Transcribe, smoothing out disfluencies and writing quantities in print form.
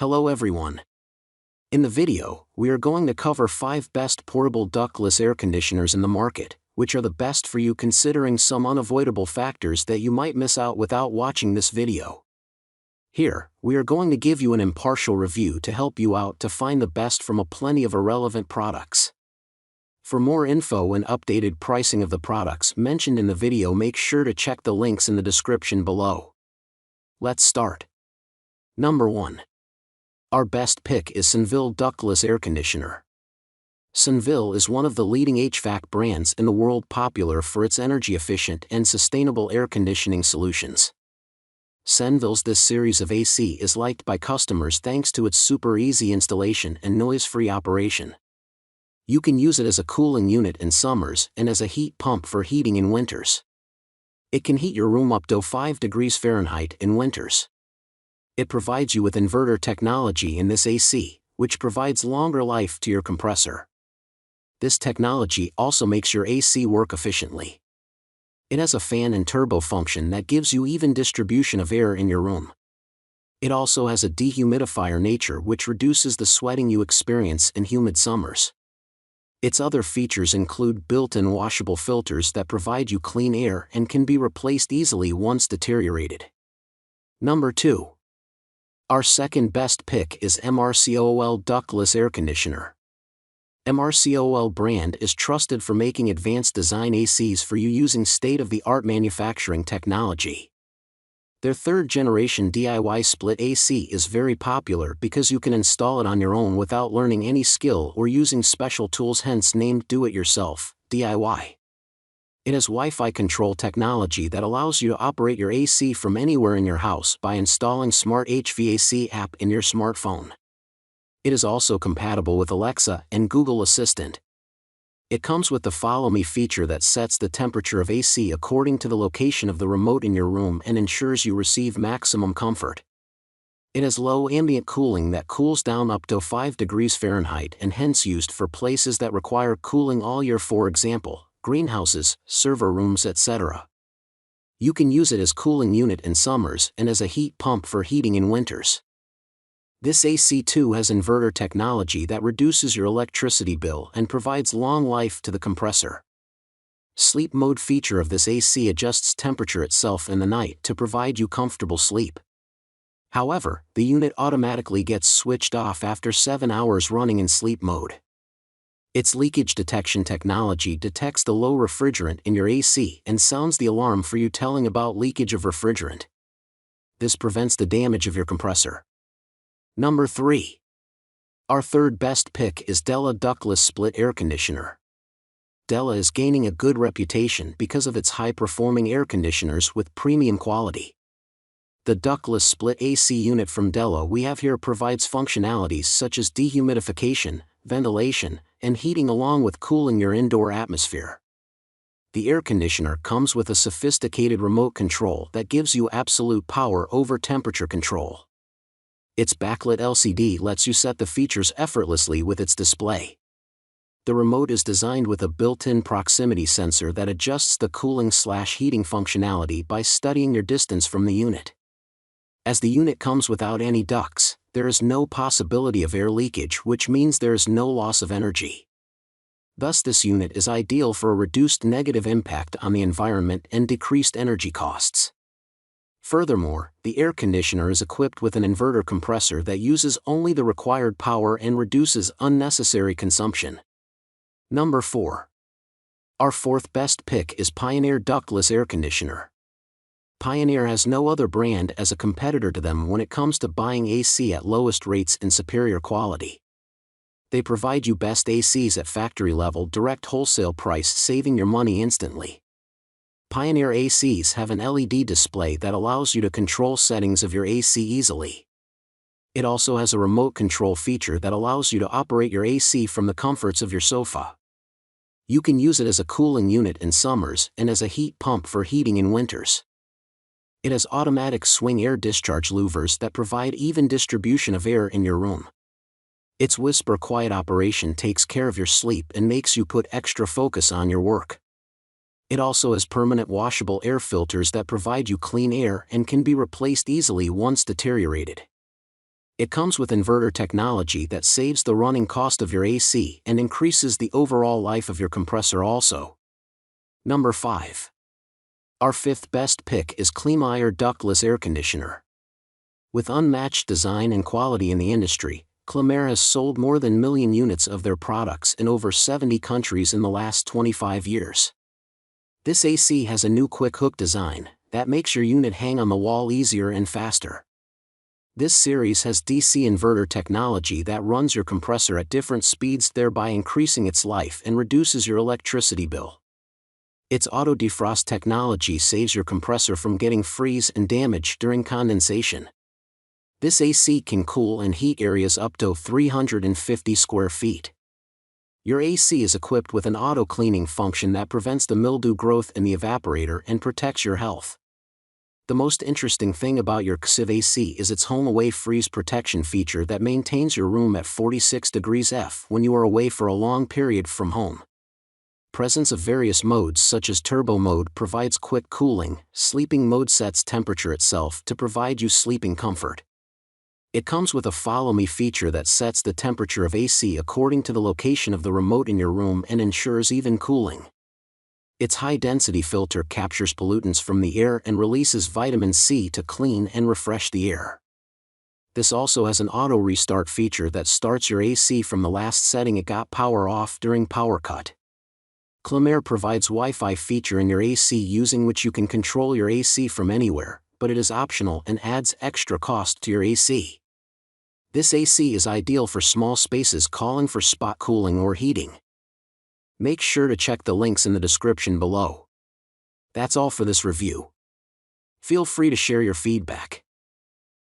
Hello everyone. In the video, we are going to cover 5 best portable ductless air conditioners in the market, which are the best for you considering some unavoidable factors that you might miss out without watching this video. Here, we are going to give you an impartial review to help you out to find the best from a plenty of irrelevant products. For more info and updated pricing of the products mentioned in the video, make sure to check the links in the description below. Let's start. Number 1. Our best pick is Senville Ductless Air Conditioner. Senville is one of the leading HVAC brands in the world, popular for its energy-efficient and sustainable air conditioning solutions. Senville's this series of AC is liked by customers thanks to its super easy installation and noise-free operation. You can use it as a cooling unit in summers and as a heat pump for heating in winters. It can heat your room up to 5 degrees Fahrenheit in winters. It provides you with inverter technology in this AC, which provides longer life to your compressor. This technology also makes your AC work efficiently. It has a fan and turbo function that gives you even distribution of air in your room. It also has a dehumidifier nature which reduces the sweating you experience in humid summers. Its other features include built-in washable filters that provide you clean air and can be replaced easily once deteriorated. Number 2. Our second best pick is MRCOOL Ductless Air Conditioner. MRCOOL brand is trusted for making advanced design ACs for you using state-of-the-art manufacturing technology. Their third-generation DIY split AC is very popular because you can install it on your own without learning any skill or using special tools, hence named Do-It-Yourself, DIY. It has Wi-Fi control technology that allows you to operate your AC from anywhere in your house by installing Smart HVAC app in your smartphone. It is also compatible with Alexa and Google Assistant. It comes with the Follow Me feature that sets the temperature of AC according to the location of the remote in your room and ensures you receive maximum comfort. It has low ambient cooling that cools down up to 5 degrees Fahrenheit and hence used for places that require cooling all year, for example, greenhouses, server rooms, etc. You can use it as cooling unit in summers and as a heat pump for heating in winters. This AC too has inverter technology that reduces your electricity bill and provides long life to the compressor. Sleep mode feature of this AC adjusts temperature itself in the night to provide you comfortable sleep. However, the unit automatically gets switched off after 7 hours running in sleep mode. Its leakage detection technology detects the low refrigerant in your AC and sounds the alarm for you, telling about leakage of refrigerant. This prevents the damage of your compressor. Number 3. Our third best pick is DELLA Ductless Split Air Conditioner. DELLA is gaining a good reputation because of its high-performing air conditioners with premium quality. The ductless split AC unit from DELLA we have here provides functionalities such as dehumidification, ventilation, and heating, along with cooling your indoor atmosphere. The air conditioner comes with a sophisticated remote control that gives you absolute power over temperature control. Its backlit LCD lets you set the features effortlessly with its display. The remote is designed with a built-in proximity sensor that adjusts the cooling/heating functionality by studying your distance from the unit. As the unit comes without any ducts, there is no possibility of air leakage, which means there is no loss of energy. Thus, this unit is ideal for a reduced negative impact on the environment and decreased energy costs. Furthermore, the air conditioner is equipped with an inverter compressor that uses only the required power and reduces unnecessary consumption. Number 4. Our fourth best pick is Pioneer Ductless Air Conditioner. Pioneer has no other brand as a competitor to them when it comes to buying AC at lowest rates and superior quality. They provide you best ACs at factory level, direct wholesale price, saving your money instantly. Pioneer ACs have an LED display that allows you to control settings of your AC easily. It also has a remote control feature that allows you to operate your AC from the comforts of your sofa. You can use it as a cooling unit in summers and as a heat pump for heating in winters. It has automatic swing air discharge louvers that provide even distribution of air in your room. Its whisper quiet operation takes care of your sleep and makes you put extra focus on your work. It also has permanent washable air filters that provide you clean air and can be replaced easily once deteriorated. It comes with inverter technology that saves the running cost of your AC and increases the overall life of your compressor also. Number 5. Our fifth best pick is Klimaire Ductless Air Conditioner. With unmatched design and quality in the industry, Klimaire has sold more than 1 million units of their products in over 70 countries in the last 25 years. This AC has a new quick hook design that makes your unit hang on the wall easier and faster. This series has DC inverter technology that runs your compressor at different speeds, thereby increasing its life and reduces your electricity bill. Its auto defrost technology saves your compressor from getting freeze and damage during condensation. This AC can cool and heat areas up to 350 square feet. Your AC is equipped with an auto cleaning function that prevents the mildew growth in the evaporator and protects your health. The most interesting thing about your KSIV AC is its home away freeze protection feature that maintains your room at 46 degrees F when you are away for a long period from home. Presence of various modes such as turbo mode provides quick cooling. Sleeping mode sets temperature itself to provide you sleeping comfort. It comes with a follow me feature that sets the temperature of AC according to the location of the remote in your room and ensures even cooling. Its high-density filter captures pollutants from the air and releases vitamin C to clean and refresh the air. This also has an auto restart feature that starts your AC from the last setting it got power off during power cut. Klimaire provides Wi-Fi feature in your AC using which you can control your AC from anywhere, but it is optional and adds extra cost to your AC. This AC is ideal for small spaces calling for spot cooling or heating. Make sure to check the links in the description below. That's all for this review. Feel free to share your feedback.